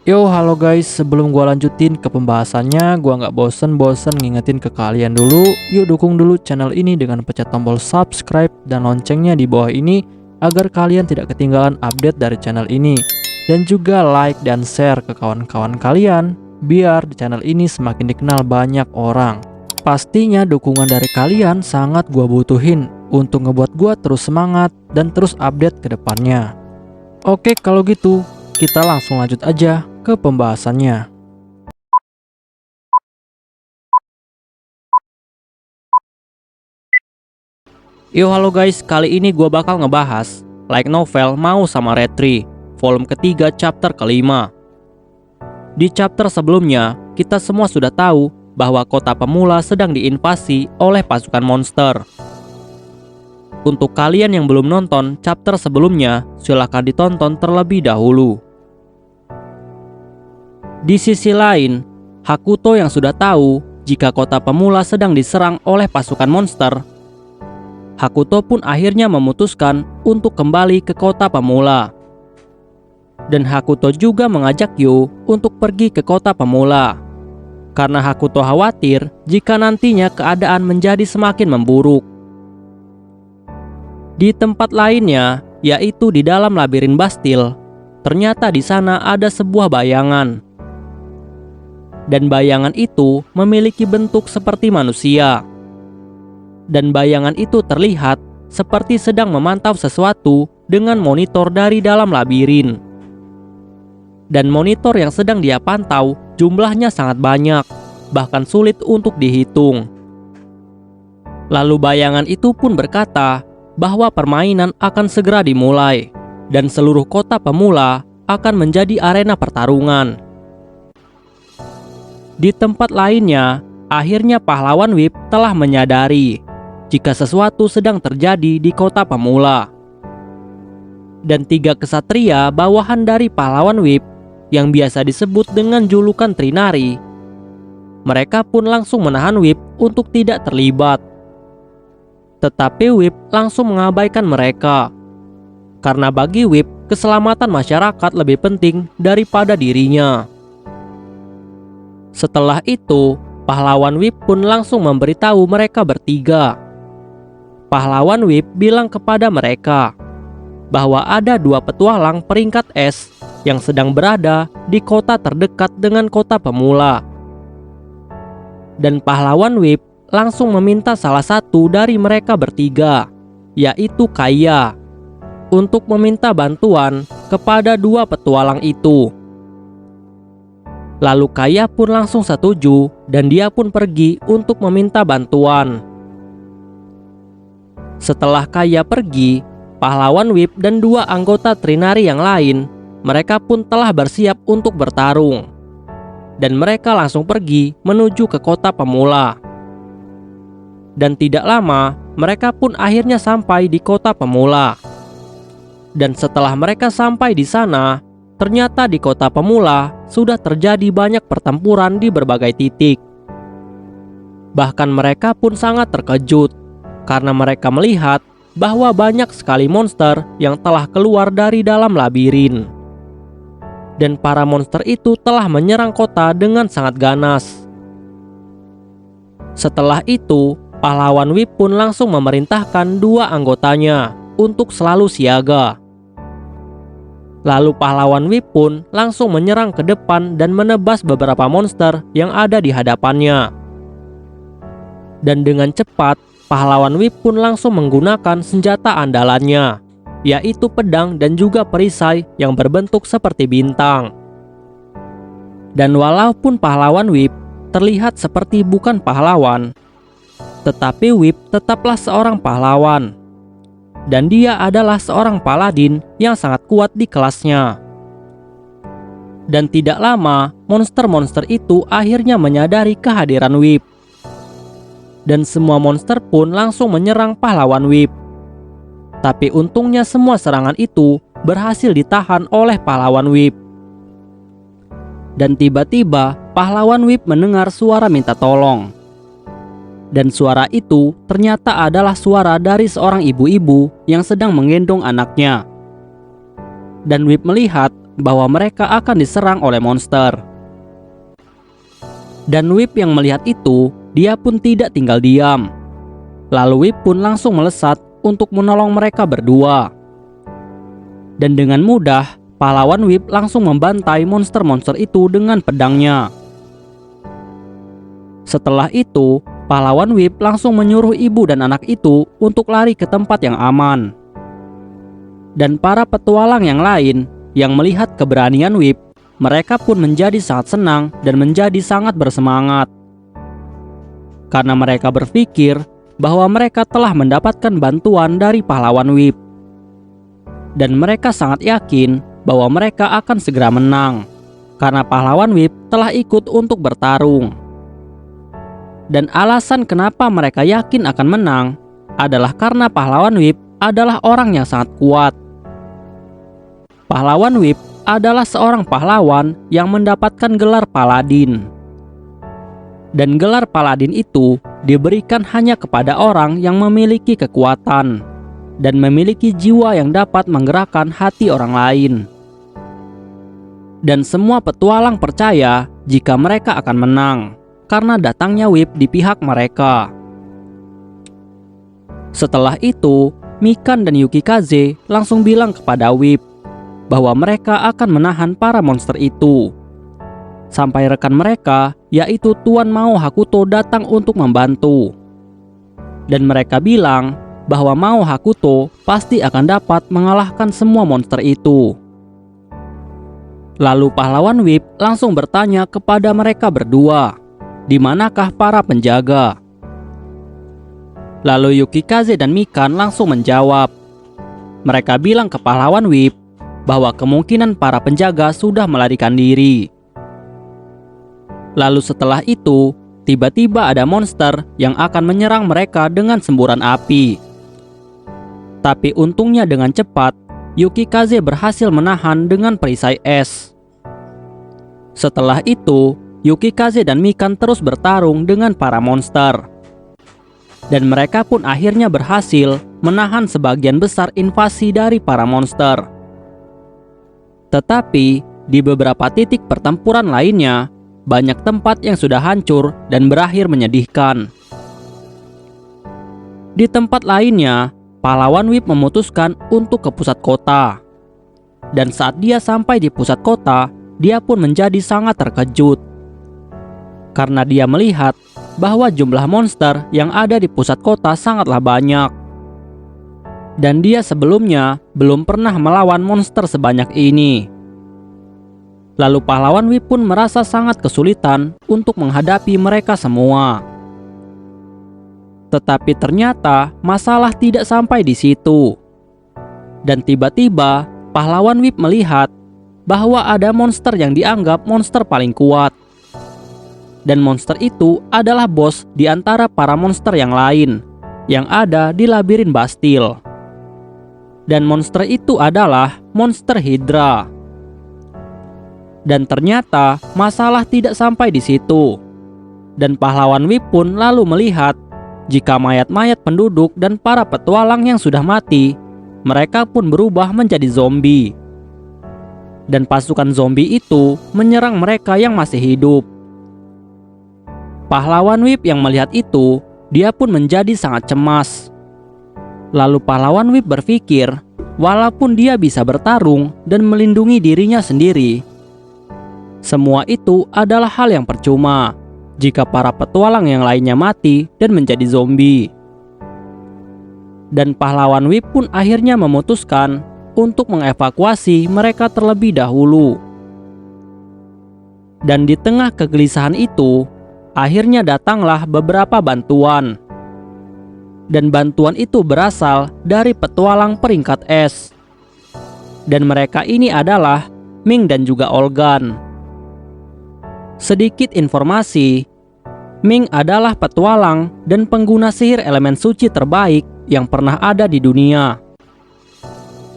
Yo, halo guys, sebelum gua lanjutin ke pembahasannya, gua nggak bosen-bosen ngingetin ke kalian dulu, yuk dukung dulu channel ini dengan pencet tombol subscribe dan loncengnya di bawah ini agar kalian tidak ketinggalan update dari channel ini. Dan juga like dan share ke kawan-kawan kalian, biar di channel ini semakin dikenal banyak orang. Pastinya dukungan dari kalian sangat gua butuhin untuk ngebuat gua terus semangat dan terus update ke depannya. Oke, kalau gitu kita langsung lanjut aja ke pembahasannya. Yo, halo guys, kali ini gue bakal ngebahas light novel Mau sama Retri, volume ketiga chapter kelima. Di chapter sebelumnya, kita semua sudah tahu bahwa kota pemula sedang diinvasi oleh pasukan monster. Untuk kalian yang belum nonton chapter sebelumnya, silahkan ditonton terlebih dahulu. Di sisi lain, Hakuto yang sudah tahu jika kota pemula sedang diserang oleh pasukan monster, Hakuto pun akhirnya memutuskan untuk kembali ke kota pemula. Dan Hakuto juga mengajak Yo untuk pergi ke kota pemula, karena Hakuto khawatir jika nantinya keadaan menjadi semakin memburuk. Di tempat lainnya, yaitu di dalam labirin Bastil, ternyata di sana ada sebuah bayangan. Dan bayangan itu memiliki bentuk seperti manusia. Dan bayangan itu terlihat seperti sedang memantau sesuatu dengan monitor dari dalam labirin. Dan monitor yang sedang dia pantau jumlahnya sangat banyak, bahkan sulit untuk dihitung. Lalu bayangan itu pun berkata bahwa permainan akan segera dimulai, dan seluruh kota pemula akan menjadi arena pertarungan. Di tempat lainnya, akhirnya pahlawan Whip telah menyadari jika sesuatu sedang terjadi di kota pemula. Dan 3 kesatria bawahan dari pahlawan Whip yang biasa disebut dengan julukan Trinari, mereka pun langsung menahan Whip untuk tidak terlibat. Tetapi Whip langsung mengabaikan mereka, karena bagi Whip keselamatan masyarakat lebih penting daripada dirinya. Setelah itu, pahlawan Whip pun langsung memberitahu mereka bertiga. Pahlawan Whip bilang kepada mereka bahwa ada 2 petualang peringkat S yang sedang berada di kota terdekat dengan kota pemula. Dan pahlawan Whip langsung meminta salah satu dari mereka bertiga, yaitu Kaya, untuk meminta bantuan kepada 2 petualang itu. Lalu Kaya pun langsung setuju dan dia pun pergi untuk meminta bantuan. Setelah Kaya pergi, pahlawan Whip dan 2 anggota Trinari yang lain, mereka pun telah bersiap untuk bertarung. Dan mereka langsung pergi menuju ke kota pemula. Dan tidak lama, mereka pun akhirnya sampai di kota pemula. Dan setelah mereka sampai di sana, ternyata di kota pemula sudah terjadi banyak pertempuran di berbagai titik. Bahkan mereka pun sangat terkejut karena mereka melihat bahwa banyak sekali monster yang telah keluar dari dalam labirin. Dan para monster itu telah menyerang kota dengan sangat ganas. Setelah itu, pahlawan Whip pun langsung memerintahkan 2 anggotanya untuk selalu siaga. Lalu pahlawan Whip pun langsung menyerang ke depan dan menebas beberapa monster yang ada di hadapannya. Dan dengan cepat, pahlawan Whip pun langsung menggunakan senjata andalannya, yaitu pedang dan juga perisai yang berbentuk seperti bintang. Dan walaupun pahlawan Whip terlihat seperti bukan pahlawan, tetapi Whip tetaplah seorang pahlawan. Dan dia adalah seorang paladin yang sangat kuat di kelasnya. Dan tidak lama, monster-monster itu akhirnya menyadari kehadiran Whip. Dan semua monster pun langsung menyerang pahlawan Whip. Tapi untungnya semua serangan itu berhasil ditahan oleh pahlawan Whip. Dan tiba-tiba, pahlawan Whip mendengar suara minta tolong. Dan suara itu ternyata adalah suara dari seorang ibu-ibu yang sedang menggendong anaknya. Dan Whip melihat bahwa mereka akan diserang oleh monster. Dan Whip yang melihat itu, dia pun tidak tinggal diam. Lalu Whip pun langsung melesat untuk menolong mereka berdua. Dan dengan mudah, pahlawan Whip langsung membantai monster-monster itu dengan pedangnya. Setelah itu, pahlawan Whip langsung menyuruh ibu dan anak itu untuk lari ke tempat yang aman. Dan para petualang yang lain yang melihat keberanian Whip, mereka pun menjadi sangat senang dan menjadi sangat bersemangat. Karena mereka berpikir bahwa mereka telah mendapatkan bantuan dari pahlawan Whip. Dan mereka sangat yakin bahwa mereka akan segera menang, karena pahlawan Whip telah ikut untuk bertarung. Dan alasan kenapa mereka yakin akan menang adalah karena pahlawan Whip adalah orang yang sangat kuat. Pahlawan Whip adalah seorang pahlawan yang mendapatkan gelar Paladin. Dan gelar Paladin itu diberikan hanya kepada orang yang memiliki kekuatan dan memiliki jiwa yang dapat menggerakkan hati orang lain. Dan semua petualang percaya jika mereka akan menang karena datangnya Whip di pihak mereka. Setelah itu, Mikan dan Yukikaze langsung bilang kepada Whip bahwa mereka akan menahan para monster itu. Sampai rekan mereka, yaitu Tuan Mao Hakuto, datang untuk membantu. Dan mereka bilang bahwa Mao Hakuto pasti akan dapat mengalahkan semua monster itu. Lalu pahlawan Whip langsung bertanya kepada mereka berdua, di manakah para penjaga? Lalu Yukikaze dan Mikan langsung menjawab. Mereka bilang ke pahlawan Whip bahwa kemungkinan para penjaga sudah melarikan diri. Lalu setelah itu, tiba-tiba ada monster yang akan menyerang mereka dengan semburan api. Tapi untungnya dengan cepat, Yukikaze berhasil menahan dengan perisai es. Setelah itu, Yukikaze dan Mikan terus bertarung dengan para monster. Dan mereka pun akhirnya berhasil menahan sebagian besar invasi dari para monster. Tetapi di beberapa titik pertempuran lainnya, banyak tempat yang sudah hancur dan berakhir menyedihkan. Di tempat lainnya, pahlawan Whip memutuskan untuk ke pusat kota. Dan saat dia sampai di pusat kota, dia pun menjadi sangat terkejut. Karena dia melihat bahwa jumlah monster yang ada di pusat kota sangatlah banyak. Dan dia sebelumnya belum pernah melawan monster sebanyak ini. Lalu pahlawan Whip pun merasa sangat kesulitan untuk menghadapi mereka semua. Tetapi ternyata masalah tidak sampai di situ. Dan tiba-tiba pahlawan Whip melihat bahwa ada monster yang dianggap monster paling kuat. Dan monster itu adalah bos di antara para monster yang lain yang ada di labirin Bastille. Dan monster itu adalah monster Hydra. Dan ternyata masalah tidak sampai di situ. Dan pahlawan Whip pun lalu melihat jika mayat-mayat penduduk dan para petualang yang sudah mati, mereka pun berubah menjadi zombie. Dan pasukan zombie itu menyerang mereka yang masih hidup. Pahlawan Whip yang melihat itu, dia pun menjadi sangat cemas. Lalu pahlawan Whip berpikir, walaupun dia bisa bertarung dan melindungi dirinya sendiri, semua itu adalah hal yang percuma jika para petualang yang lainnya mati dan menjadi zombie. Dan pahlawan Whip pun akhirnya memutuskan untuk mengevakuasi mereka terlebih dahulu. Dan di tengah kegelisahan itu, akhirnya datanglah beberapa bantuan. Dan bantuan itu berasal dari petualang peringkat es. Dan mereka ini adalah Ming dan juga Olgan. Sedikit informasi, Ming adalah petualang dan pengguna sihir elemen suci terbaik yang pernah ada di dunia.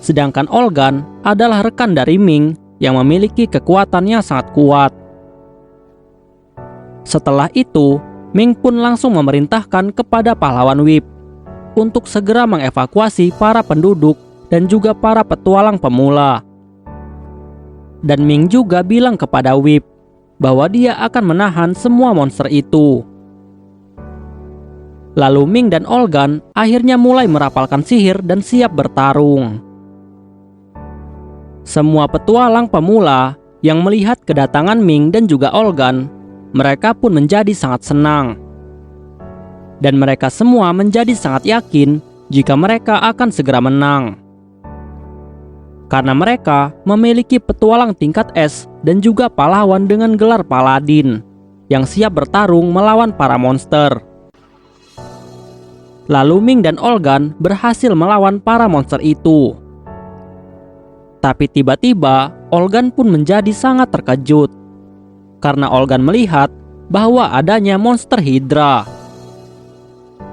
Sedangkan Olgan adalah rekan dari Ming yang memiliki kekuatan yang sangat kuat. Setelah itu, Ming pun langsung memerintahkan kepada pahlawan Whip untuk segera mengevakuasi para penduduk dan juga para petualang pemula. Dan Ming juga bilang kepada Whip bahwa dia akan menahan semua monster itu. Lalu Ming dan Olgan akhirnya mulai merapalkan sihir dan siap bertarung. Semua petualang pemula yang melihat kedatangan Ming dan juga Olgan, mereka pun menjadi sangat senang. Dan mereka semua menjadi sangat yakin jika mereka akan segera menang. Karena mereka memiliki petualang tingkat S dan juga pahlawan dengan gelar Paladin yang siap bertarung melawan para monster. Lalu Ming dan Olgan berhasil melawan para monster itu. Tapi tiba-tiba Olgan pun menjadi sangat terkejut karena Olgan melihat bahwa adanya monster Hydra.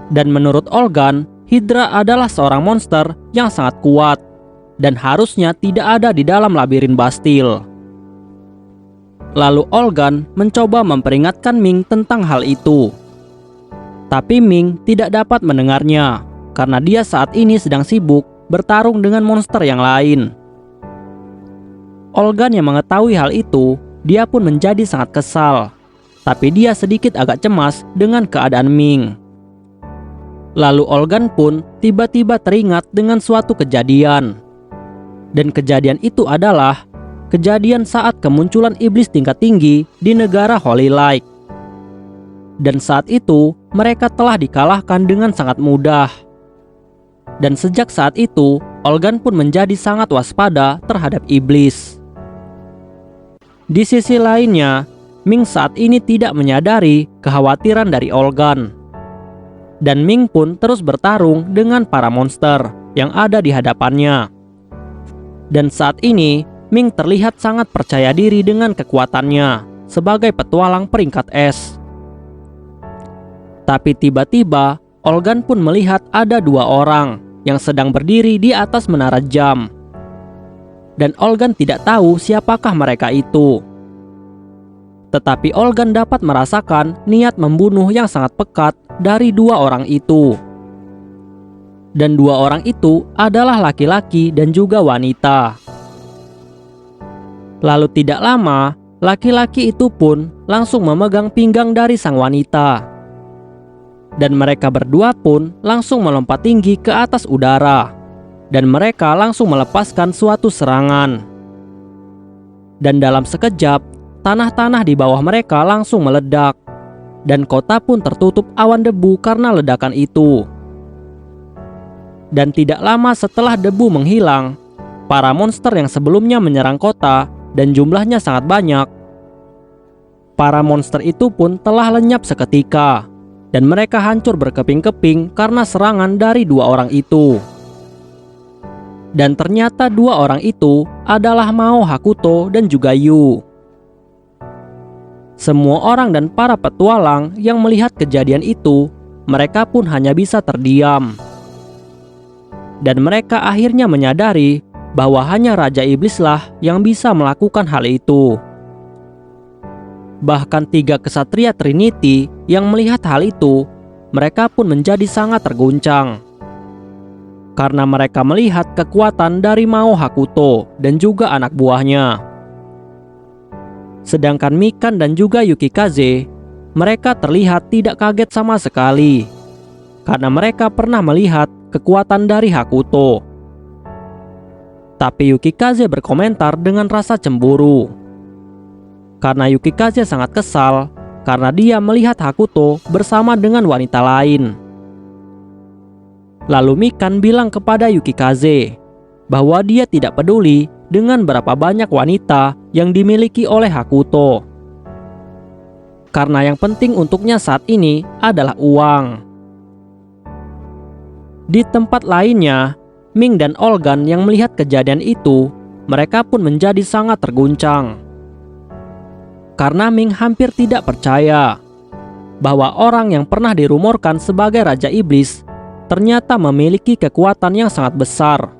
Dan menurut Olgan, Hydra adalah seorang monster yang sangat kuat dan harusnya tidak ada di dalam labirin Bastille. Lalu Olgan mencoba memperingatkan Ming tentang hal itu. Tapi Ming tidak dapat mendengarnya karena dia saat ini sedang sibuk bertarung dengan monster yang lain. Olgan yang mengetahui hal itu, dia pun menjadi sangat kesal. Tapi dia sedikit agak cemas dengan keadaan Ming. Lalu Olgan pun tiba-tiba teringat dengan suatu kejadian. Dan kejadian itu adalah kejadian saat kemunculan iblis tingkat tinggi di negara Holy Light. Dan saat itu mereka telah dikalahkan dengan sangat mudah. Dan sejak saat itu Olgan pun menjadi sangat waspada terhadap iblis. Di sisi lainnya, Ming saat ini tidak menyadari kekhawatiran dari Olgan. Dan Ming pun terus bertarung dengan para monster yang ada di hadapannya. Dan saat ini Ming terlihat sangat percaya diri dengan kekuatannya sebagai petualang peringkat S. Tapi tiba-tiba Olgan pun melihat ada dua orang yang sedang berdiri di atas menara jam. Dan Olgan tidak tahu siapakah mereka itu. Tetapi Olgan dapat merasakan niat membunuh yang sangat pekat dari dua orang itu. Dan dua orang itu adalah laki-laki dan juga wanita. Lalu tidak lama, laki-laki itu pun langsung memegang pinggang dari sang wanita. Dan mereka berdua pun langsung melompat tinggi ke atas udara. Dan mereka langsung melepaskan suatu serangan. Dan dalam sekejap, tanah-tanah di bawah mereka langsung meledak. Dan kota pun tertutup awan debu karena ledakan itu. Dan tidak lama setelah debu menghilang, para monster yang sebelumnya menyerang kota dan jumlahnya sangat banyak, para monster itu pun telah lenyap seketika. Dan mereka hancur berkeping-keping karena serangan dari dua orang itu. Dan ternyata dua orang itu adalah Mao Hakuto dan juga Yu. Semua orang dan para petualang yang melihat kejadian itu, mereka pun hanya bisa terdiam. Dan mereka akhirnya menyadari bahwa hanya Raja Iblislah yang bisa melakukan hal itu. Bahkan 3 kesatria Trinity yang melihat hal itu, mereka pun menjadi sangat terguncang. Karena mereka melihat kekuatan dari Mao Hakuto dan juga anak buahnya. Sedangkan Mikan dan juga Yukikaze, mereka terlihat tidak kaget sama sekali. Karena mereka pernah melihat kekuatan dari Hakuto. Tapi Yukikaze berkomentar dengan rasa cemburu. Karena Yukikaze sangat kesal karena dia melihat Hakuto bersama dengan wanita lain. Lalu Mikan bilang kepada Yukikaze bahwa dia tidak peduli dengan berapa banyak wanita yang dimiliki oleh Hakuto. Karena yang penting untuknya saat ini adalah uang. Di tempat lainnya, Ming dan Olgan yang melihat kejadian itu, mereka pun menjadi sangat terguncang. Karena Ming hampir tidak percaya bahwa orang yang pernah dirumorkan sebagai Raja Iblis ternyata memiliki kekuatan yang sangat besar.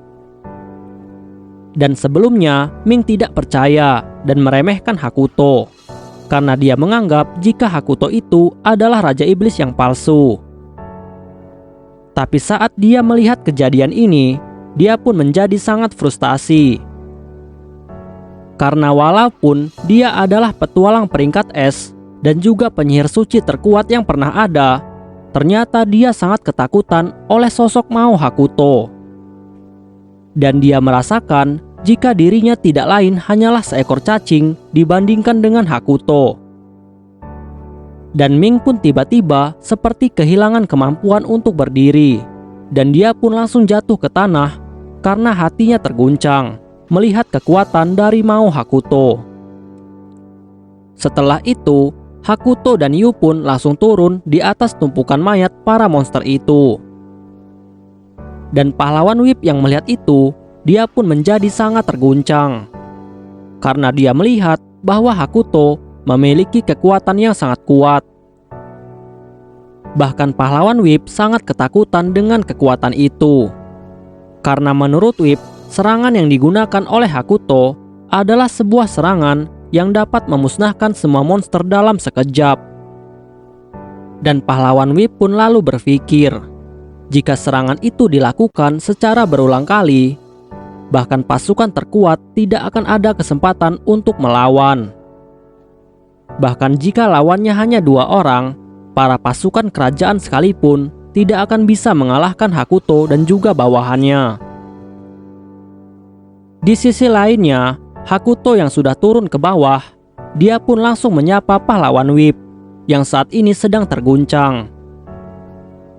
Dan sebelumnya Ming tidak percaya dan meremehkan Hakuto karena dia menganggap jika Hakuto itu adalah Raja Iblis yang palsu. Tapi saat dia melihat kejadian ini, dia pun menjadi sangat frustasi. Karena walaupun dia adalah petualang peringkat S dan juga penyihir suci terkuat yang pernah ada, ternyata dia sangat ketakutan oleh sosok Mao Hakuto. Dan dia merasakan jika dirinya tidak lain hanyalah seekor cacing dibandingkan dengan Hakuto. Dan Ming pun tiba-tiba seperti kehilangan kemampuan untuk berdiri, dan dia pun langsung jatuh ke tanah karena hatinya terguncang melihat kekuatan dari Mao Hakuto. Setelah itu, Hakuto dan Yu pun langsung turun di atas tumpukan mayat para monster itu. Dan pahlawan Whip yang melihat itu, dia pun menjadi sangat terguncang karena dia melihat bahwa Hakuto memiliki kekuatan yang sangat kuat. Bahkan pahlawan Whip sangat ketakutan dengan kekuatan itu, karena menurut Whip, serangan yang digunakan oleh Hakuto adalah sebuah serangan yang dapat memusnahkan semua monster dalam sekejap. Dan pahlawan Whip pun lalu berpikir, jika serangan itu dilakukan secara berulang kali, bahkan pasukan terkuat tidak akan ada kesempatan untuk melawan. Bahkan jika lawannya hanya 2 orang, para pasukan kerajaan sekalipun tidak akan bisa mengalahkan Hakuto dan juga bawahannya. Di sisi lainnya, Hakuto yang sudah turun ke bawah, dia pun langsung menyapa pahlawan Whip yang saat ini sedang terguncang.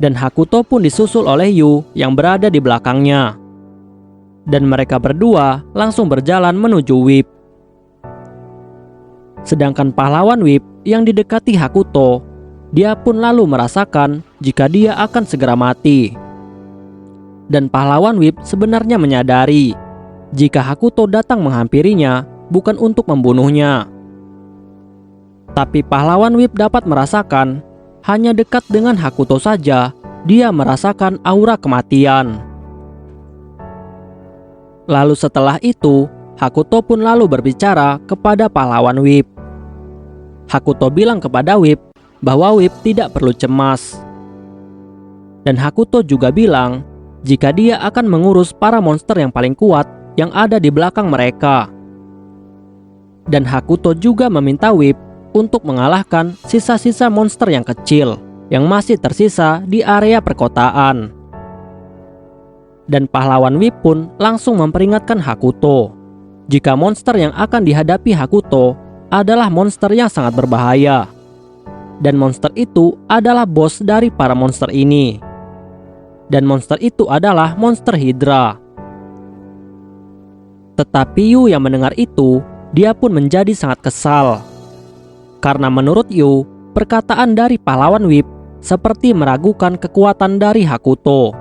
Dan Hakuto pun disusul oleh Yu yang berada di belakangnya. Dan mereka berdua langsung berjalan menuju Whip. Sedangkan pahlawan Whip yang didekati Hakuto, dia pun lalu merasakan jika dia akan segera mati. Dan pahlawan Whip sebenarnya menyadari jika Hakuto datang menghampirinya bukan untuk membunuhnya. Tapi pahlawan Whip dapat merasakan hanya dekat dengan Hakuto saja dia merasakan aura kematian. Lalu setelah itu, Hakuto pun lalu berbicara kepada pahlawan Whip. Hakuto bilang kepada Whip bahwa Whip tidak perlu cemas. Dan Hakuto juga bilang jika dia akan mengurus para monster yang paling kuat yang ada di belakang mereka. Dan Hakuto juga meminta Whip untuk mengalahkan sisa-sisa monster yang kecil yang masih tersisa di area perkotaan. Dan pahlawan Whip pun langsung memperingatkan Hakuto jika monster yang akan dihadapi Hakuto adalah monster yang sangat berbahaya. Dan monster itu adalah bos dari para monster ini. Dan monster itu adalah monster Hydra. Tetapi Yu yang mendengar itu, dia pun menjadi sangat kesal. Karena menurut Yu, perkataan dari pahlawan Whip seperti meragukan kekuatan dari Hakuto.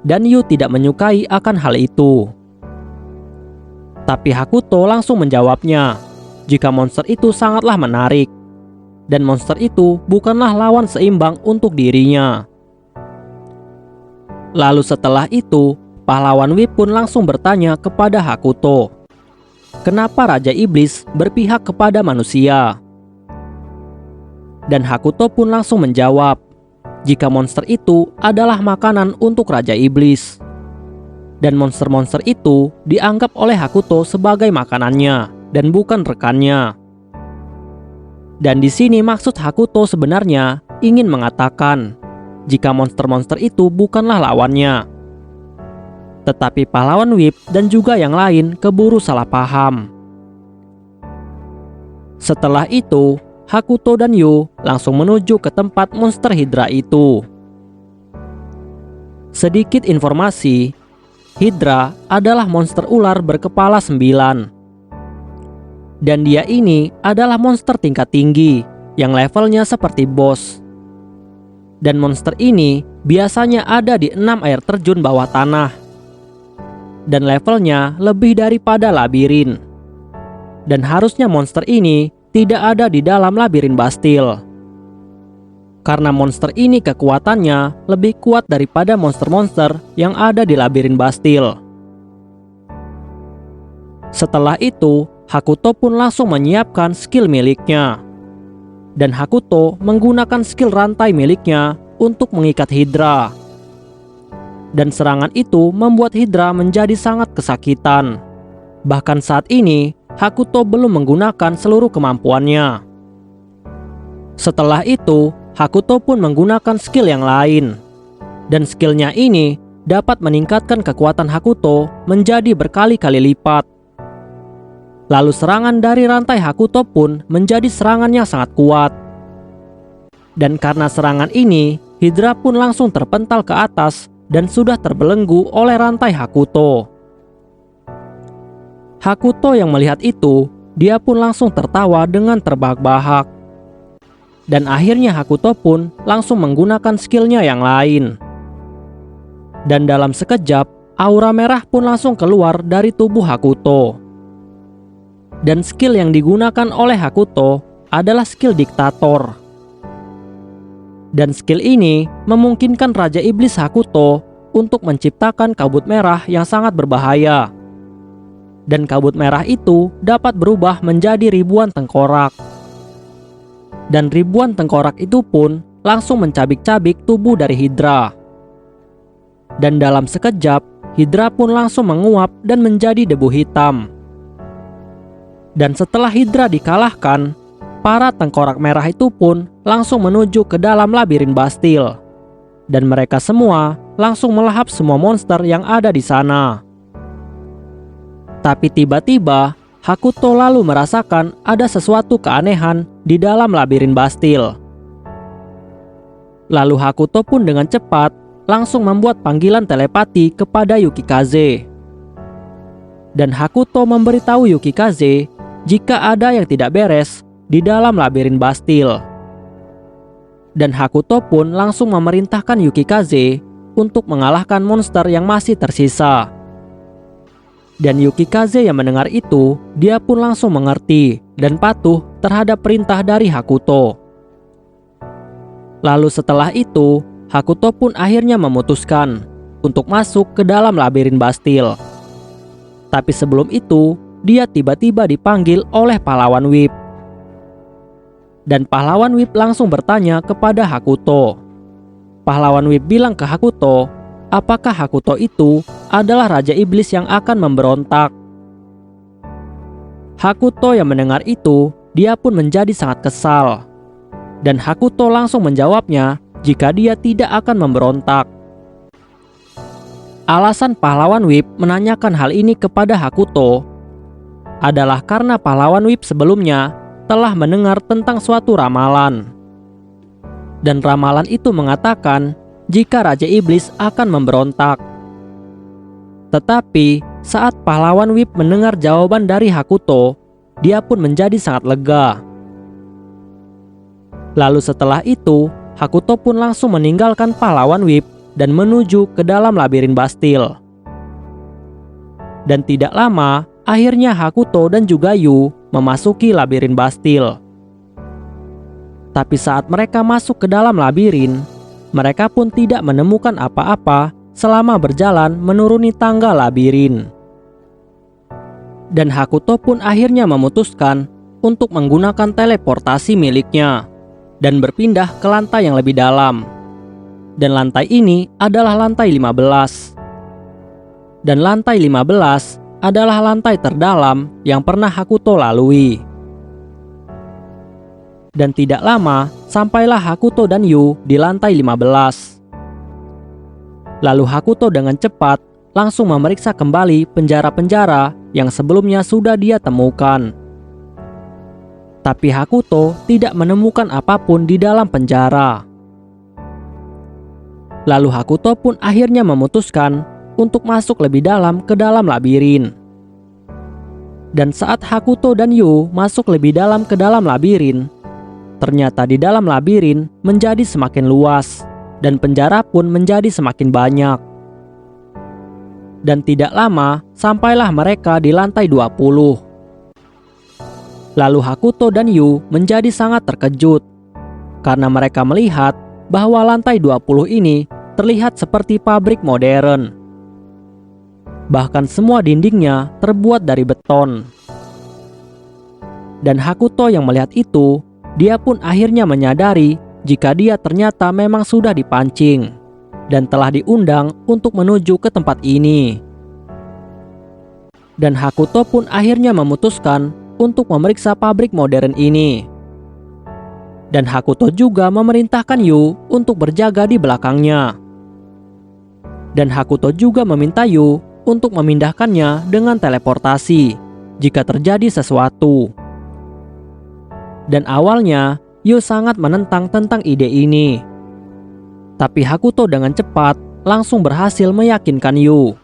Dan Yu tidak menyukai akan hal itu. Tapi Hakuto langsung menjawabnya, jika monster itu sangatlah menarik. Dan monster itu bukanlah lawan seimbang untuk dirinya. Lalu setelah itu, pahlawan Whip pun langsung bertanya kepada Hakuto, kenapa Raja Iblis berpihak kepada manusia? Dan Hakuto pun langsung menjawab, jika monster itu adalah makanan untuk Raja Iblis. Dan monster-monster itu dianggap oleh Hakuto sebagai makanannya dan bukan rekannya. Dan di sini maksud Hakuto sebenarnya ingin mengatakan jika monster-monster itu bukanlah lawannya. Tetapi pahlawan Whip dan juga yang lain keburu salah paham. Setelah itu, Hakuto dan Yu langsung menuju ke tempat monster Hydra itu. Sedikit informasi, Hydra adalah monster ular berkepala 9. Dan dia ini adalah monster tingkat tinggi yang levelnya seperti bos. Dan monster ini biasanya ada di 6 air terjun bawah tanah. Dan levelnya lebih daripada labirin. Dan harusnya monster ini tidak ada di dalam labirin Bastille. Karena monster ini kekuatannya lebih kuat daripada monster-monster yang ada di labirin Bastille. Setelah itu, Hakuto pun langsung menyiapkan skill miliknya. Dan Hakuto menggunakan skill rantai miliknya untuk mengikat Hydra. Dan serangan itu membuat Hydra menjadi sangat kesakitan. Bahkan saat ini, Hakuto belum menggunakan seluruh kemampuannya. Setelah itu, Hakuto pun menggunakan skill yang lain. Dan skillnya ini dapat meningkatkan kekuatan Hakuto menjadi berkali-kali lipat. Lalu serangan dari rantai Hakuto pun menjadi serangan yang sangat kuat. Dan karena serangan ini, Hydra pun langsung terpental ke atas dan sudah terbelenggu oleh rantai Hakuto. Hakuto yang melihat itu, dia pun langsung tertawa dengan terbahak-bahak. Dan akhirnya Hakuto pun langsung menggunakan skillnya yang lain. Dan dalam sekejap, aura merah pun langsung keluar dari tubuh Hakuto. Dan skill yang digunakan oleh Hakuto adalah skill diktator. Dan skill ini memungkinkan Raja Iblis Hakuto untuk menciptakan kabut merah yang sangat berbahaya. Dan kabut merah itu dapat berubah menjadi ribuan tengkorak. Dan ribuan tengkorak itu pun langsung mencabik-cabik tubuh dari Hydra. Dan dalam sekejap, Hydra pun langsung menguap dan menjadi debu hitam. Dan setelah Hydra dikalahkan, para tengkorak merah itu pun langsung menuju ke dalam labirin Bastille. Dan mereka semua langsung melahap semua monster yang ada di sana. Tapi tiba-tiba, Hakuto lalu merasakan ada sesuatu keanehan di dalam labirin Bastille. Lalu Hakuto pun dengan cepat langsung membuat panggilan telepati kepada Yukikaze. Dan Hakuto memberitahu Yukikaze jika ada yang tidak beres di dalam labirin Bastille. Dan Hakuto pun langsung memerintahkan Yukikaze untuk mengalahkan monster yang masih tersisa. Dan Yukikaze yang mendengar itu, dia pun langsung mengerti dan patuh terhadap perintah dari Hakuto. Lalu setelah itu, Hakuto pun akhirnya memutuskan untuk masuk ke dalam labirin Bastille. Tapi sebelum itu, dia tiba-tiba dipanggil oleh pahlawan Whip. Dan pahlawan Whip langsung bertanya kepada Hakuto. Pahlawan Whip bilang ke Hakuto, apakah Hakuto itu adalah Raja Iblis yang akan memberontak. Hakuto yang mendengar itu, dia pun menjadi sangat kesal. Dan Hakuto langsung menjawabnya jika dia tidak akan memberontak. Alasan pahlawan Whip menanyakan hal ini kepada Hakuto adalah karena pahlawan Whip sebelumnya telah mendengar tentang suatu ramalan. Dan ramalan itu mengatakan jika Raja Iblis akan memberontak. Tetapi saat pahlawan Whip mendengar jawaban dari Hakuto, dia pun menjadi sangat lega. Lalu setelah itu, Hakuto pun langsung meninggalkan pahlawan Whip dan menuju ke dalam labirin Bastille. Dan tidak lama, akhirnya Hakuto dan juga Yu memasuki labirin Bastille. Tapi saat mereka masuk ke dalam labirin, mereka pun tidak menemukan apa-apa selama berjalan menuruni tangga labirin. Dan Hakuto pun akhirnya memutuskan untuk menggunakan teleportasi miliknya dan berpindah ke lantai yang lebih dalam. Dan lantai ini adalah lantai 15. Dan lantai 15 adalah lantai terdalam yang pernah Hakuto lalui. Dan tidak lama, sampailah Hakuto dan Yu di lantai 15. Lalu Hakuto dengan cepat langsung memeriksa kembali penjara-penjara yang sebelumnya sudah dia temukan. Tapi Hakuto tidak menemukan apapun di dalam penjara. Lalu Hakuto pun akhirnya memutuskan untuk masuk lebih dalam ke dalam labirin. Dan saat Hakuto dan Yu masuk lebih dalam ke dalam labirin, ternyata di dalam labirin menjadi semakin luas dan penjara pun menjadi semakin banyak. Dan tidak lama sampailah mereka di lantai 20. Lalu Hakuto dan Yu menjadi sangat terkejut karena mereka melihat bahwa lantai 20 ini terlihat seperti pabrik modern. Bahkan semua dindingnya terbuat dari beton. Dan Hakuto yang melihat itu, dia pun akhirnya menyadari jika dia ternyata memang sudah dipancing dan telah diundang untuk menuju ke tempat ini. Dan Hakuto pun akhirnya memutuskan untuk memeriksa pabrik modern ini. Dan Hakuto juga memerintahkan Yu untuk berjaga di belakangnya. Dan Hakuto juga meminta Yu untuk memindahkannya dengan teleportasi jika terjadi sesuatu. Dan awalnya Yu sangat menentang tentang ide ini. Tapi Hakuto dengan cepat langsung berhasil meyakinkan Yu.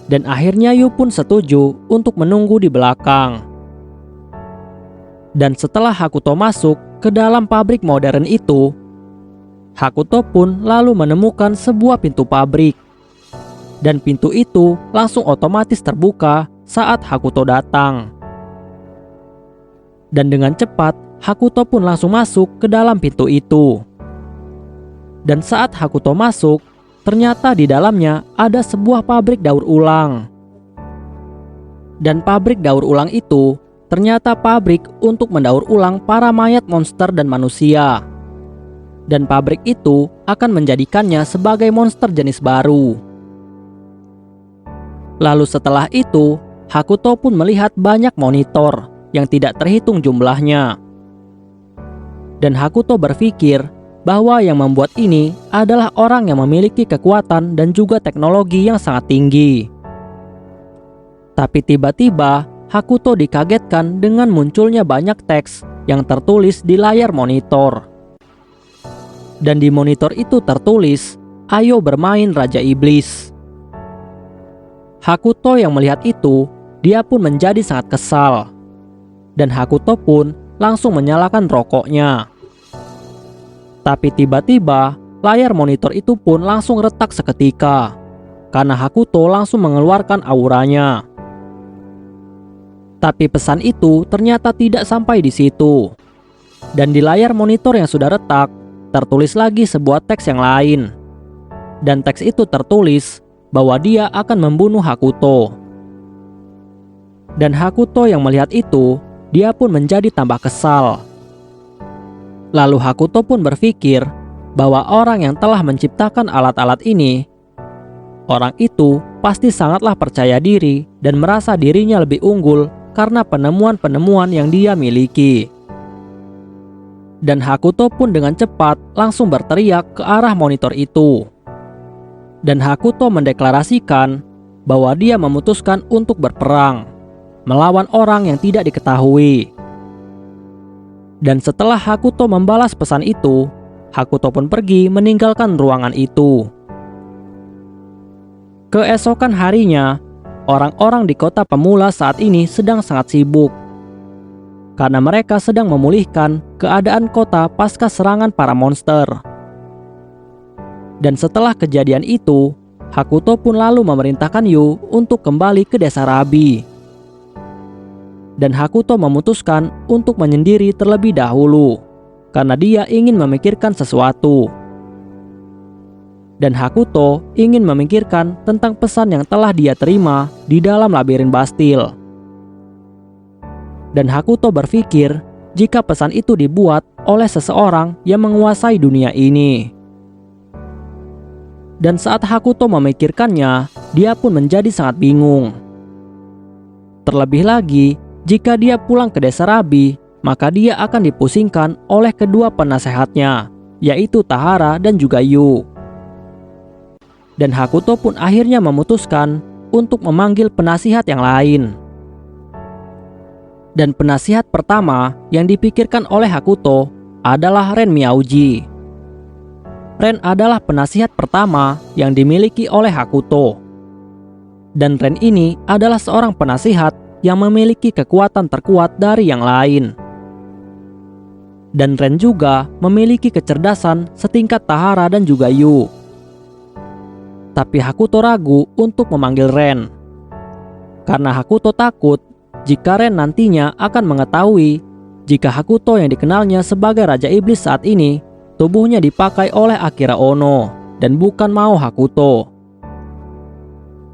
Dan akhirnya Yu pun setuju untuk menunggu di belakang. Dan setelah Hakuto masuk ke dalam pabrik modern itu, Hakuto pun lalu menemukan sebuah pintu pabrik. Dan pintu itu langsung otomatis terbuka saat Hakuto datang. Dan dengan cepat, Hakuto pun langsung masuk ke dalam pintu itu. Dan saat Hakuto masuk, ternyata di dalamnya ada sebuah pabrik daur ulang. Dan pabrik daur ulang itu ternyata pabrik untuk mendaur ulang para mayat monster dan manusia. Dan pabrik itu akan menjadikannya sebagai monster jenis baru. Lalu setelah itu, Hakuto pun melihat banyak monitor yang tidak terhitung jumlahnya. Dan Hakuto berpikir bahwa yang membuat ini adalah orang yang memiliki kekuatan dan juga teknologi yang sangat tinggi. Tapi tiba-tiba Hakuto dikagetkan dengan munculnya banyak teks yang tertulis di layar monitor. Dan di monitor itu tertulis, "Ayo bermain Raja Iblis." Hakuto yang melihat itu, dia pun menjadi sangat kesal. Dan Hakuto pun langsung menyalakan rokoknya. Tapi tiba-tiba layar monitor itu pun langsung retak seketika karena Hakuto langsung mengeluarkan auranya. Tapi pesan itu ternyata tidak sampai di situ. Dan di layar monitor yang sudah retak, tertulis lagi sebuah teks yang lain. Dan teks itu tertulis bahwa dia akan membunuh Hakuto. Dan Hakuto yang melihat itu, dia pun menjadi tambah kesal. Lalu Hakuto pun berpikir bahwa orang yang telah menciptakan alat-alat ini, orang itu pasti sangatlah percaya diri dan merasa dirinya lebih unggul karena penemuan-penemuan yang dia miliki. Dan Hakuto pun dengan cepat langsung berteriak ke arah monitor itu. Dan Hakuto mendeklarasikan bahwa dia memutuskan untuk berperang melawan orang yang tidak diketahui. Dan setelah Hakuto membalas pesan itu, Hakuto pun pergi meninggalkan ruangan itu. Keesokan harinya, orang-orang di kota pemula saat ini sedang sangat sibuk karena mereka sedang memulihkan keadaan kota pasca serangan para monster. Dan setelah kejadian itu, Hakuto pun lalu memerintahkan Yu untuk kembali ke desa Rabi. Dan Hakuto memutuskan untuk menyendiri terlebih dahulu karena dia ingin memikirkan sesuatu. Dan Hakuto ingin memikirkan tentang pesan yang telah dia terima di dalam labirin Bastil. Dan Hakuto berpikir jika pesan itu dibuat oleh seseorang yang menguasai dunia ini. Dan saat Hakuto memikirkannya, dia pun menjadi sangat bingung. Terlebih lagi, jika dia pulang ke desa Rabi, maka dia akan dipusingkan oleh kedua penasehatnya, yaitu Tahara dan juga Yu. Dan Hakuto pun akhirnya memutuskan untuk memanggil penasihat yang lain. Dan penasihat pertama yang dipikirkan oleh Hakuto adalah Ren Miyauji. Ren adalah penasihat pertama yang dimiliki oleh Hakuto. Dan Ren ini adalah seorang penasihat yang memiliki kekuatan terkuat dari yang lain. Dan Ren juga memiliki kecerdasan setingkat Tahara dan juga Yu. Tapi Hakuto ragu untuk memanggil Ren karena Hakuto takut jika Ren nantinya akan mengetahui jika Hakuto yang dikenalnya sebagai Raja Iblis saat ini tubuhnya dipakai oleh Akira Ono dan bukan Mao Hakuto.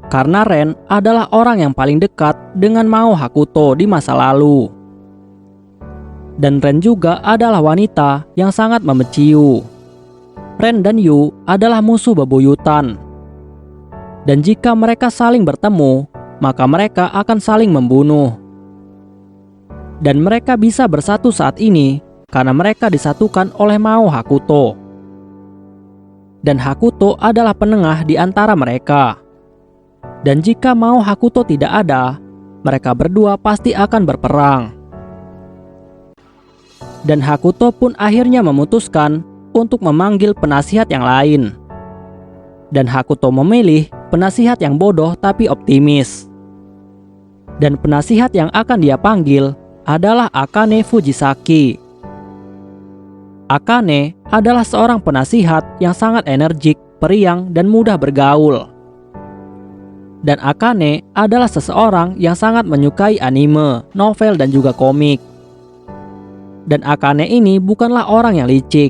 Karena Ren adalah orang yang paling dekat dengan Mao Hakuto di masa lalu. Dan Ren juga adalah wanita yang sangat membenci Yu. Ren dan Yu adalah musuh bebuyutan. Dan jika mereka saling bertemu, maka mereka akan saling membunuh. Dan mereka bisa bersatu saat ini karena mereka disatukan oleh Mao Hakuto. Dan Hakuto adalah penengah di antara mereka. Dan jika Mao Hakuto tidak ada, mereka berdua pasti akan berperang. Dan Hakuto pun akhirnya memutuskan untuk memanggil penasihat yang lain. Dan Hakuto memilih penasihat yang bodoh tapi optimis. Dan penasihat yang akan dia panggil adalah Akane Fujisaki. Akane adalah seorang penasihat yang sangat energik, periang, dan mudah bergaul. Dan Akane adalah seseorang yang sangat menyukai anime, novel, dan juga komik. Dan Akane ini bukanlah orang yang licik.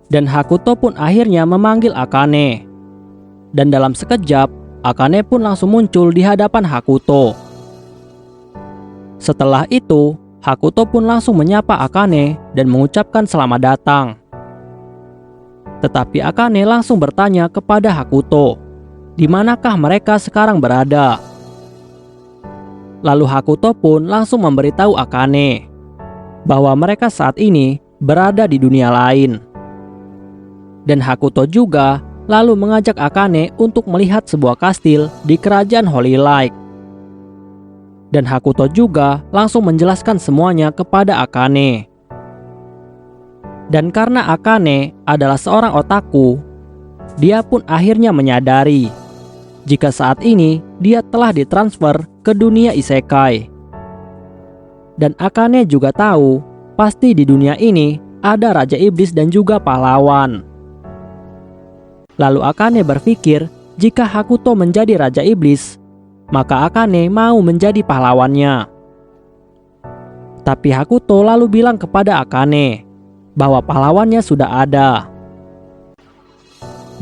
Dan Hakuto pun akhirnya memanggil Akane. Dan dalam sekejap, Akane pun langsung muncul di hadapan Hakuto. Setelah itu, Hakuto pun langsung menyapa Akane dan mengucapkan selamat datang. Tetapi Akane langsung bertanya kepada Hakuto, di manakah mereka sekarang berada? Lalu Hakuto pun langsung memberitahu Akane bahwa mereka saat ini berada di dunia lain. Dan Hakuto juga lalu mengajak Akane untuk melihat sebuah kastil di kerajaan Holy Light. Dan Hakuto juga langsung menjelaskan semuanya kepada Akane. Dan karena Akane adalah seorang otaku, dia pun akhirnya menyadari jika saat ini dia telah ditransfer ke dunia isekai. Dan Akane juga tahu pasti di dunia ini ada Raja Iblis dan juga pahlawan. Lalu Akane berpikir jika Hakuto menjadi Raja Iblis, maka Akane mau menjadi pahlawannya. Tapi Hakuto lalu bilang kepada Akane bahwa pahlawannya sudah ada.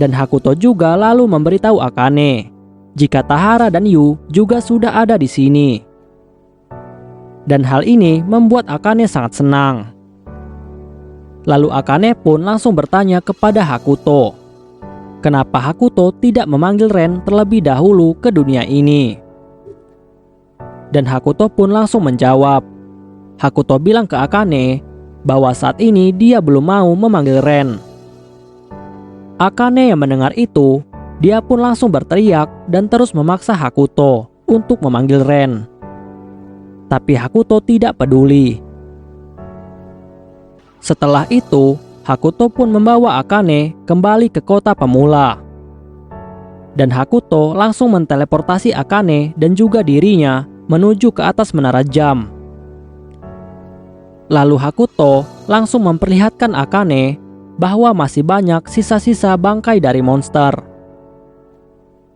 Dan Hakuto juga lalu memberitahu Akane jika Tahara dan Yu juga sudah ada di sini. Dan hal ini membuat Akane sangat senang. Lalu Akane pun langsung bertanya kepada Hakuto, kenapa Hakuto tidak memanggil Ren terlebih dahulu ke dunia ini? Dan Hakuto pun langsung menjawab. Hakuto bilang ke Akane bahwa saat ini dia belum mau memanggil Ren. Akane yang mendengar itu, dia pun langsung berteriak dan terus memaksa Hakuto untuk memanggil Ren. Tapi Hakuto tidak peduli. Setelah itu, Hakuto pun membawa Akane kembali ke kota pemula. Dan Hakuto langsung menteleportasi Akane dan juga dirinya menuju ke atas menara jam. Lalu Hakuto langsung memperlihatkan Akane bahwa masih banyak sisa-sisa bangkai dari monster.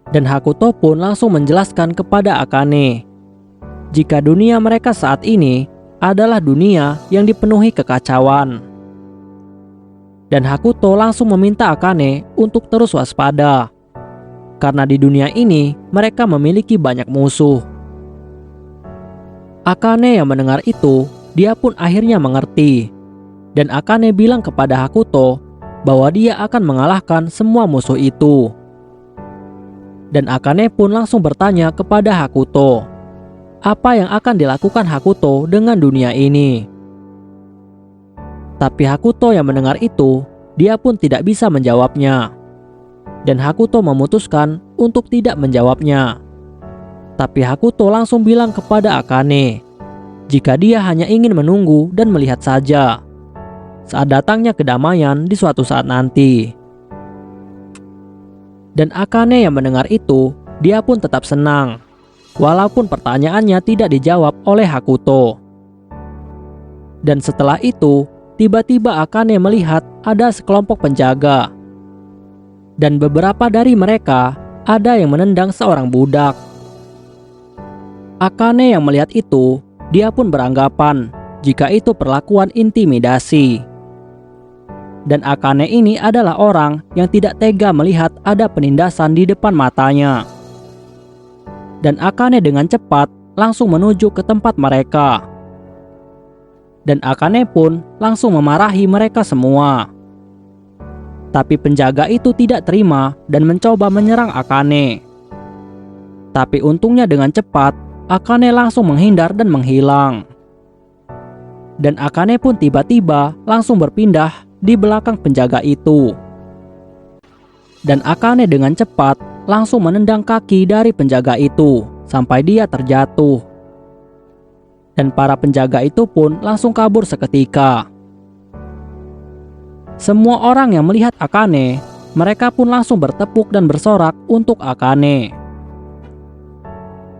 Dan Hakuto pun langsung menjelaskan kepada Akane jika dunia mereka saat ini adalah dunia yang dipenuhi kekacauan. Dan Hakuto langsung meminta Akane untuk terus waspada, karena di dunia ini mereka memiliki banyak musuh. Akane yang mendengar itu, dia pun akhirnya mengerti. Dan Akane bilang kepada Hakuto bahwa dia akan mengalahkan semua musuh itu. Dan Akane pun langsung bertanya kepada Hakuto, apa yang akan dilakukan Hakuto dengan dunia ini? Tapi Hakuto yang mendengar itu, dia pun tidak bisa menjawabnya. Dan Hakuto memutuskan untuk tidak menjawabnya. Tapi Hakuto langsung bilang kepada Akane jika dia hanya ingin menunggu dan melihat saja saat datangnya kedamaian di suatu saat nanti. Dan Akane yang mendengar itu, dia pun tetap senang walaupun pertanyaannya tidak dijawab oleh Hakuto. Dan setelah itu, tiba-tiba Akane melihat ada sekelompok penjaga. Dan beberapa dari mereka ada yang menendang seorang budak. Akane yang melihat itu, dia pun beranggapan jika itu perlakuan intimidasi. Dan Akane ini adalah orang yang tidak tega melihat ada penindasan di depan matanya. Dan Akane dengan cepat langsung menuju ke tempat mereka. Dan Akane pun langsung memarahi mereka semua. Tapi penjaga itu tidak terima dan mencoba menyerang Akane. Tapi untungnya dengan cepat, Akane langsung menghindar dan menghilang. Dan Akane pun tiba-tiba langsung berpindah di belakang penjaga itu. Dan Akane dengan cepat langsung menendang kaki dari penjaga itu sampai dia terjatuh. Dan para penjaga itu pun langsung kabur seketika. Semua orang yang melihat Akane, mereka pun langsung bertepuk dan bersorak untuk Akane.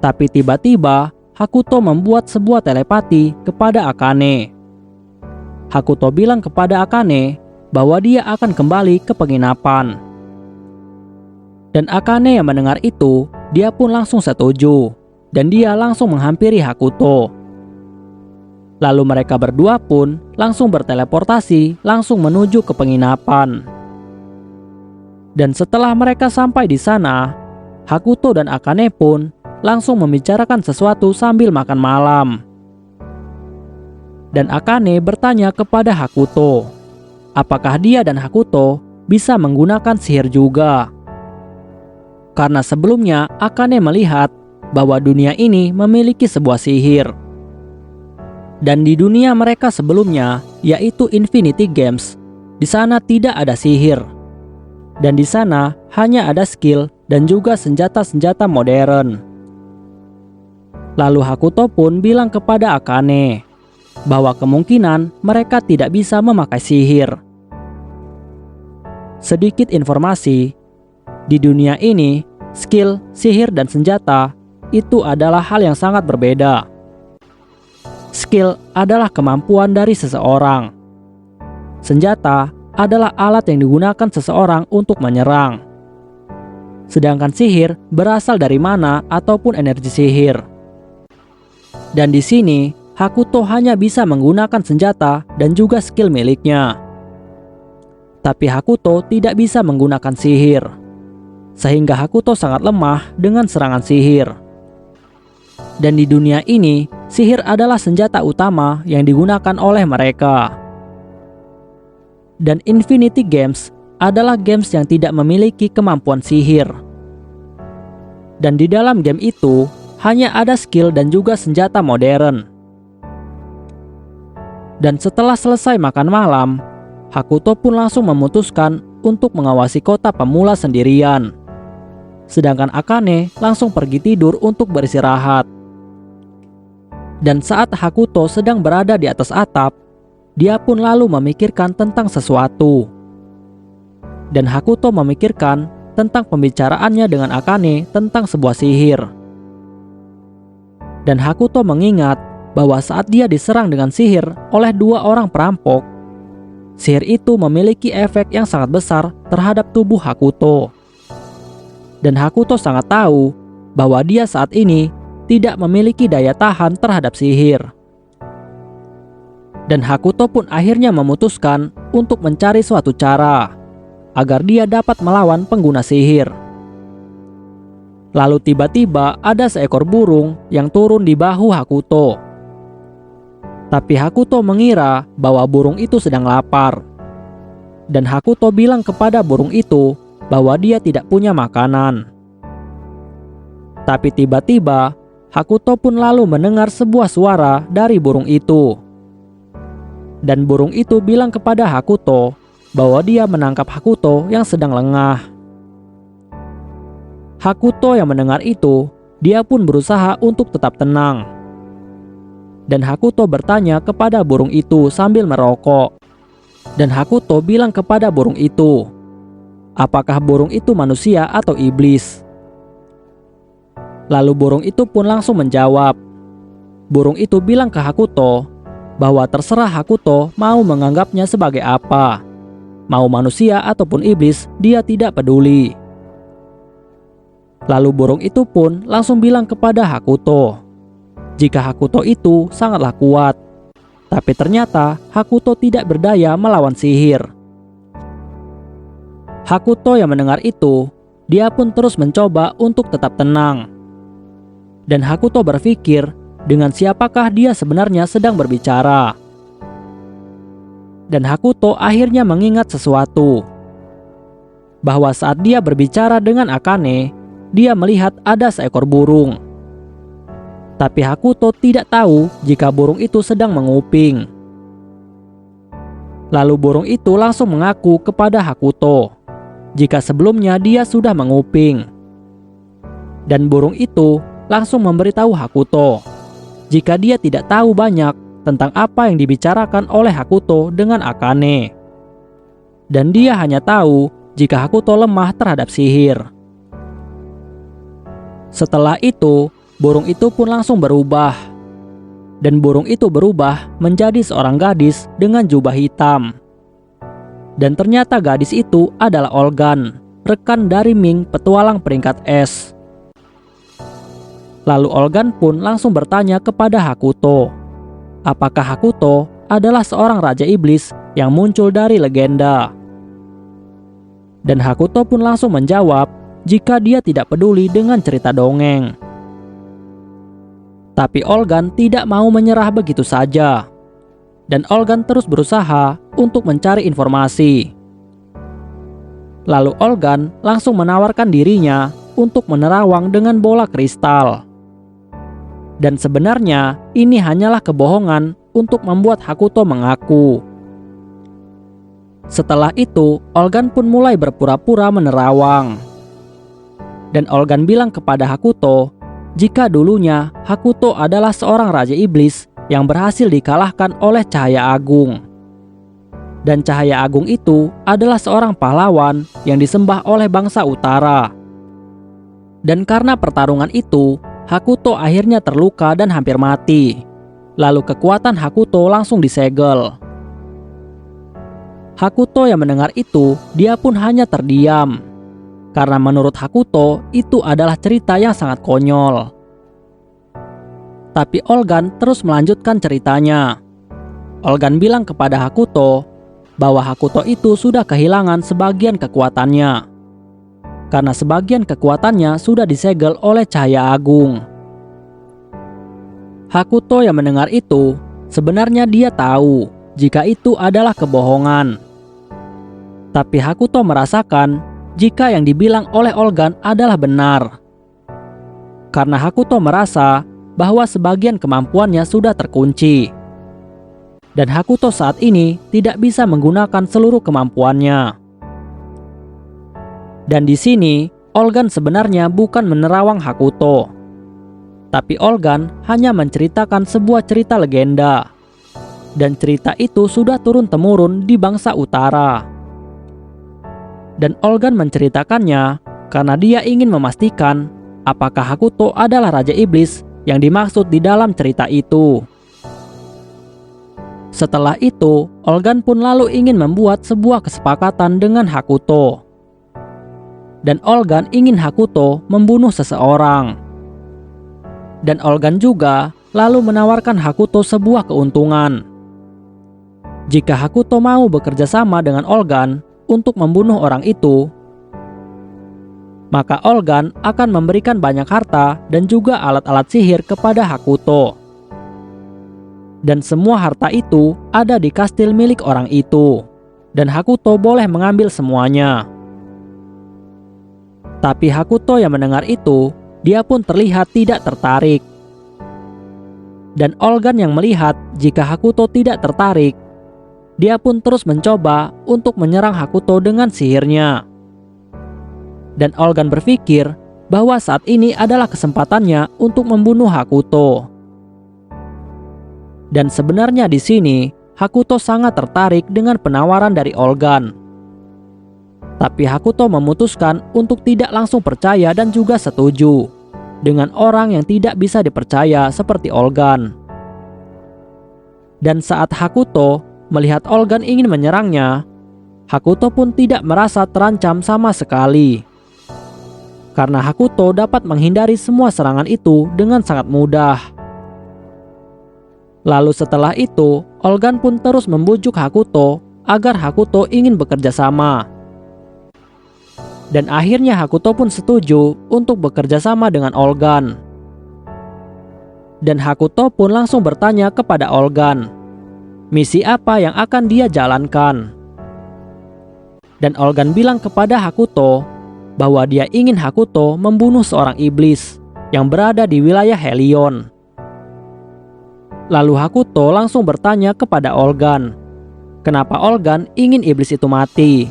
Tapi tiba-tiba Hakuto membuat sebuah telepati kepada Akane. Hakuto bilang kepada Akane bahwa dia akan kembali ke penginapan. Dan Akane yang mendengar itu, dia pun langsung setuju. Dan dia langsung menghampiri Hakuto. Lalu mereka berdua pun langsung berteleportasi langsung menuju ke penginapan. Dan setelah mereka sampai di sana, Hakuto dan Akane pun langsung membicarakan sesuatu sambil makan malam. Dan Akane bertanya kepada Hakuto, apakah dia dan Hakuto bisa menggunakan sihir juga. Karena sebelumnya Akane melihat bahwa dunia ini memiliki sebuah sihir. Dan di dunia mereka sebelumnya, yaitu Infinity Games, di sana tidak ada sihir. Dan di sana hanya ada skill dan juga senjata-senjata modern. Lalu Hakuto pun bilang kepada Akane bahwa kemungkinan mereka tidak bisa memakai sihir. Sedikit informasi, di dunia ini, skill, sihir, dan senjata itu adalah hal yang sangat berbeda. Skill adalah kemampuan dari seseorang. Senjata adalah alat yang digunakan seseorang untuk menyerang. Sedangkan sihir berasal dari mana ataupun energi sihir. Dan di sini, Hakuto hanya bisa menggunakan senjata dan juga skill miliknya. Tapi Hakuto tidak bisa menggunakan sihir. Sehingga Hakuto sangat lemah dengan serangan sihir. Dan di dunia ini, sihir adalah senjata utama yang digunakan oleh mereka. Dan Infinity Games adalah games yang tidak memiliki kemampuan sihir. Dan di dalam game itu, hanya ada skill dan juga senjata modern. Dan setelah selesai makan malam, Hakuto pun langsung memutuskan untuk mengawasi kota pemula sendirian. Sedangkan Akane langsung pergi tidur untuk beristirahat. Dan saat Hakuto sedang berada di atas atap, dia pun lalu memikirkan tentang sesuatu. Dan Hakuto memikirkan tentang pembicaraannya dengan Akane tentang sebuah sihir. Dan Hakuto mengingat bahwa saat dia diserang dengan sihir oleh dua orang perampok, sihir itu memiliki efek yang sangat besar terhadap tubuh Hakuto. Dan Hakuto sangat tahu bahwa dia saat ini tidak memiliki daya tahan terhadap sihir. Dan Hakuto pun akhirnya memutuskan untuk mencari suatu cara agar dia dapat melawan pengguna sihir. Lalu tiba-tiba ada seekor burung yang turun di bahu Hakuto. Tapi Hakuto mengira bahwa burung itu sedang lapar. Dan Hakuto bilang kepada burung itu bahwa dia tidak punya makanan. Tapi tiba-tiba Hakuto pun lalu mendengar sebuah suara dari burung itu. Dan burung itu bilang kepada Hakuto bahwa dia menangkap Hakuto yang sedang lengah. Hakuto yang mendengar itu, dia pun berusaha untuk tetap tenang. Dan Hakuto bertanya kepada burung itu sambil merokok. Dan Hakuto bilang kepada burung itu, apakah burung itu manusia atau iblis? Lalu burung itu pun langsung menjawab. Burung itu bilang ke Hakuto bahwa terserah Hakuto mau menganggapnya sebagai apa. Mau manusia ataupun iblis, dia tidak peduli. Lalu burung itu pun langsung bilang kepada Hakuto jika Hakuto itu sangatlah kuat. Tapi ternyata Hakuto tidak berdaya melawan sihir. Hakuto yang mendengar itu, dia pun terus mencoba untuk tetap tenang. Dan Hakuto berpikir dengan siapakah dia sebenarnya sedang berbicara. Dan Hakuto akhirnya mengingat sesuatu. Bahwa saat dia berbicara dengan Akane, dia melihat ada seekor burung. Tapi Hakuto tidak tahu jika burung itu sedang menguping. Lalu burung itu langsung mengaku kepada Hakuto jika sebelumnya dia sudah menguping. Dan burung itu langsung memberitahu Hakuto jika dia tidak tahu banyak tentang apa yang dibicarakan oleh Hakuto dengan Akane. Dan dia hanya tahu jika Hakuto lemah terhadap sihir. Setelah itu, burung itu pun langsung berubah. Dan burung itu berubah menjadi seorang gadis dengan jubah hitam. Dan ternyata gadis itu adalah Olgan, rekan dari Ming, petualang peringkat es. Lalu Olgan pun langsung bertanya kepada Hakuto, apakah Hakuto adalah seorang raja iblis yang muncul dari legenda. Dan Hakuto pun langsung menjawab jika dia tidak peduli dengan cerita dongeng. Tapi Olgan tidak mau menyerah begitu saja. Dan Olgan terus berusaha untuk mencari informasi. Lalu Olgan langsung menawarkan dirinya untuk menerawang dengan bola kristal. Dan sebenarnya ini hanyalah kebohongan untuk membuat Hakuto mengaku. Setelah itu, Olgan pun mulai berpura-pura menerawang. Dan Olgan bilang kepada Hakuto jika dulunya Hakuto adalah seorang raja iblis yang berhasil dikalahkan oleh Cahaya Agung. Dan Cahaya Agung itu adalah seorang pahlawan yang disembah oleh bangsa utara. Dan karena pertarungan itu, Hakuto akhirnya terluka dan hampir mati. Lalu kekuatan Hakuto langsung disegel. Hakuto yang mendengar itu, dia pun hanya terdiam. Karena menurut Hakuto, itu adalah cerita yang sangat konyol. Tapi Olgan terus melanjutkan ceritanya. Olgan bilang kepada Hakuto bahwa Hakuto itu sudah kehilangan sebagian kekuatannya. Karena sebagian kekuatannya sudah disegel oleh Cahaya Agung. Hakuto yang mendengar itu, sebenarnya dia tahu jika itu adalah kebohongan. Tapi Hakuto merasakan jika yang dibilang oleh Olgan adalah benar. Karena Hakuto merasa bahwa sebagian kemampuannya sudah terkunci. Dan Hakuto saat ini tidak bisa menggunakan seluruh kemampuannya. Dan di sini, Olgan sebenarnya bukan menerawang Hakuto. Tapi Olgan hanya menceritakan sebuah cerita legenda. Dan cerita itu sudah turun-temurun di bangsa utara. Dan Olgan menceritakannya karena dia ingin memastikan apakah Hakuto adalah Raja Iblis yang dimaksud di dalam cerita itu. Setelah itu, Olgan pun lalu ingin membuat sebuah kesepakatan dengan Hakuto. Dan Olgan ingin Hakuto membunuh seseorang. Dan Olgan juga lalu menawarkan Hakuto sebuah keuntungan. Jika Hakuto mau bekerja sama dengan Olgan untuk membunuh orang itu, maka Olgan akan memberikan banyak harta dan juga alat-alat sihir kepada Hakuto. Dan semua harta itu ada di kastil milik orang itu. Dan Hakuto boleh mengambil semuanya. Tapi Hakuto yang mendengar itu, dia pun terlihat tidak tertarik. Dan Olgan yang melihat jika Hakuto tidak tertarik, dia pun terus mencoba untuk menyerang Hakuto dengan sihirnya. Dan Olgan berpikir bahwa saat ini adalah kesempatannya untuk membunuh Hakuto. Dan sebenarnya di sini, Hakuto sangat tertarik dengan penawaran dari Olgan. Tapi Hakuto memutuskan untuk tidak langsung percaya dan juga setuju dengan orang yang tidak bisa dipercaya seperti Olgan. Dan saat Hakuto melihat Olgan ingin menyerangnya, Hakuto pun tidak merasa terancam sama sekali. Karena Hakuto dapat menghindari semua serangan itu dengan sangat mudah. Lalu setelah itu, Olgan pun terus membujuk Hakuto agar Hakuto ingin bekerja sama. Dan akhirnya Hakuto pun setuju untuk bekerja sama dengan Olgan. Dan Hakuto pun langsung bertanya kepada Olgan, misi apa yang akan dia jalankan. Dan Olgan bilang kepada Hakuto bahwa dia ingin Hakuto membunuh seorang iblis yang berada di wilayah Helion. Lalu Hakuto langsung bertanya kepada Olgan, kenapa Olgan ingin iblis itu mati.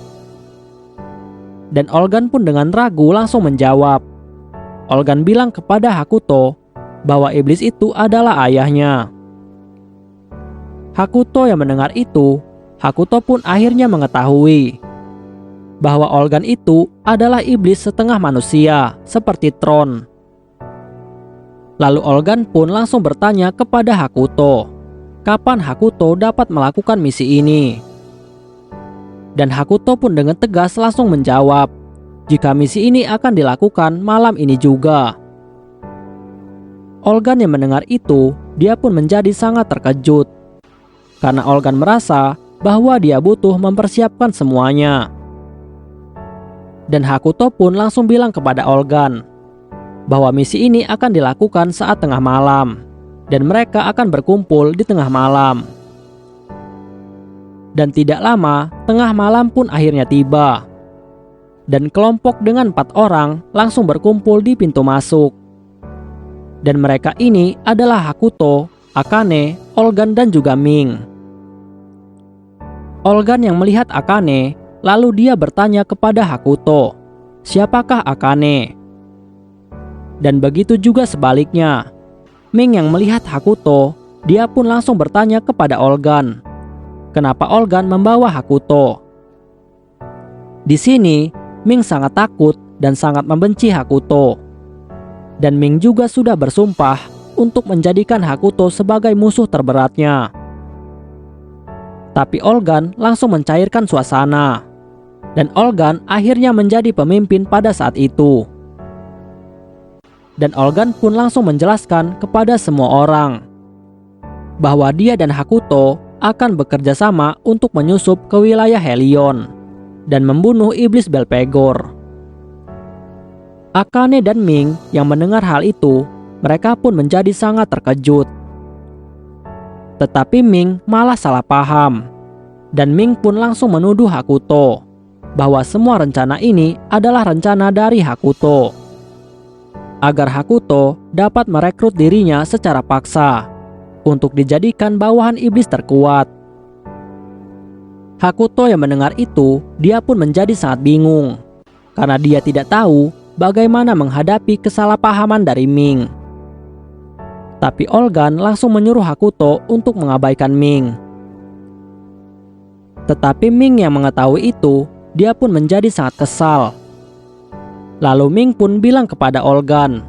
Dan Olgan pun dengan ragu langsung menjawab. Olgan bilang kepada Hakuto bahwa iblis itu adalah ayahnya. Hakuto yang mendengar itu, Hakuto pun akhirnya mengetahui bahwa Olgan itu adalah iblis setengah manusia, seperti Tron. Lalu Olgan pun langsung bertanya kepada Hakuto, kapan Hakuto dapat melakukan misi ini. Dan Hakuto pun dengan tegas langsung menjawab, jika misi ini akan dilakukan malam ini juga. Olgan yang mendengar itu, dia pun menjadi sangat terkejut. Karena Olgan merasa bahwa dia butuh mempersiapkan semuanya. Dan Hakuto pun langsung bilang kepada Olgan bahwa misi ini akan dilakukan saat tengah malam, dan mereka akan berkumpul di tengah malam. Dan tidak lama, tengah malam pun akhirnya tiba. Dan kelompok dengan 4 orang langsung berkumpul di pintu masuk. Dan mereka ini adalah Hakuto, Akane, Olgan dan juga Ming. Olgan yang melihat Akane, lalu dia bertanya kepada Hakuto, siapakah Akane? Dan begitu juga sebaliknya. Ming yang melihat Hakuto, dia pun langsung bertanya kepada Olgan, kenapa Olgan membawa Hakuto? Di sini, Ming sangat takut dan sangat membenci Hakuto. Dan Ming juga sudah bersumpah untuk menjadikan Hakuto sebagai musuh terberatnya. Tapi Olgan langsung mencairkan suasana. Dan Olgan akhirnya menjadi pemimpin pada saat itu. Dan Olgan pun langsung menjelaskan kepada semua orang bahwa dia dan Hakuto akan bekerja sama untuk menyusup ke wilayah Helion dan membunuh iblis Belphegor. Akane dan Ming yang mendengar hal itu, mereka pun menjadi sangat terkejut. Tetapi Ming malah salah paham. Dan Ming pun langsung menuduh Hakuto bahwa semua rencana ini adalah rencana dari Hakuto, agar Hakuto dapat merekrut dirinya secara paksa untuk dijadikan bawahan iblis terkuat. Hakuto yang mendengar itu, dia pun menjadi sangat bingung karena dia tidak tahu bagaimana menghadapi kesalahpahaman dari Ming. Tapi Olgan langsung menyuruh Hakuto untuk mengabaikan Ming. Tetapi Ming yang mengetahui itu, dia pun menjadi sangat kesal. Lalu Ming pun bilang kepada Olgan,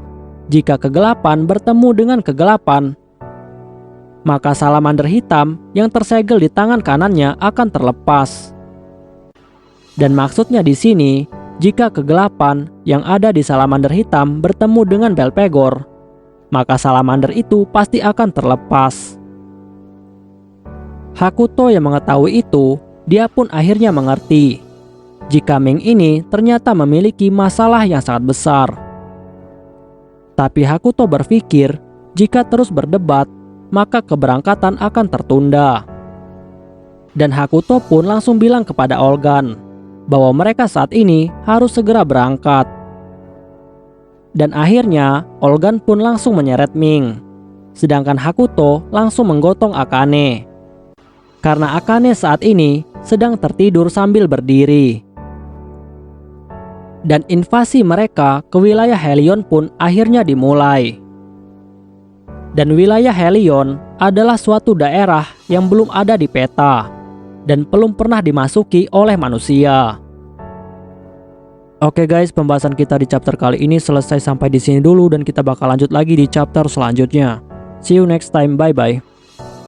jika kegelapan bertemu dengan kegelapan, maka salamander hitam yang tersegel di tangan kanannya akan terlepas. Dan maksudnya di sini, jika kegelapan yang ada di salamander hitam bertemu dengan Belphegor, maka salamander itu pasti akan terlepas. Hakuto yang mengetahui itu, dia pun akhirnya mengerti jika Ming ini ternyata memiliki masalah yang sangat besar. Tapi Hakuto berpikir, jika terus berdebat, maka keberangkatan akan tertunda. Dan Hakuto pun langsung bilang kepada Olgan bahwa mereka saat ini harus segera berangkat. Dan akhirnya Olgan pun langsung menyeret Ming, sedangkan Hakuto langsung menggotong Akane. Karena Akane saat ini sedang tertidur sambil berdiri. Dan invasi mereka ke wilayah Helion pun akhirnya dimulai. Dan wilayah Helion adalah suatu daerah yang belum ada di peta dan belum pernah dimasuki oleh manusia. Oke guys, pembahasan kita di chapter kali ini selesai sampai di sini dulu dan kita bakal lanjut lagi di chapter selanjutnya. See you next time, bye bye.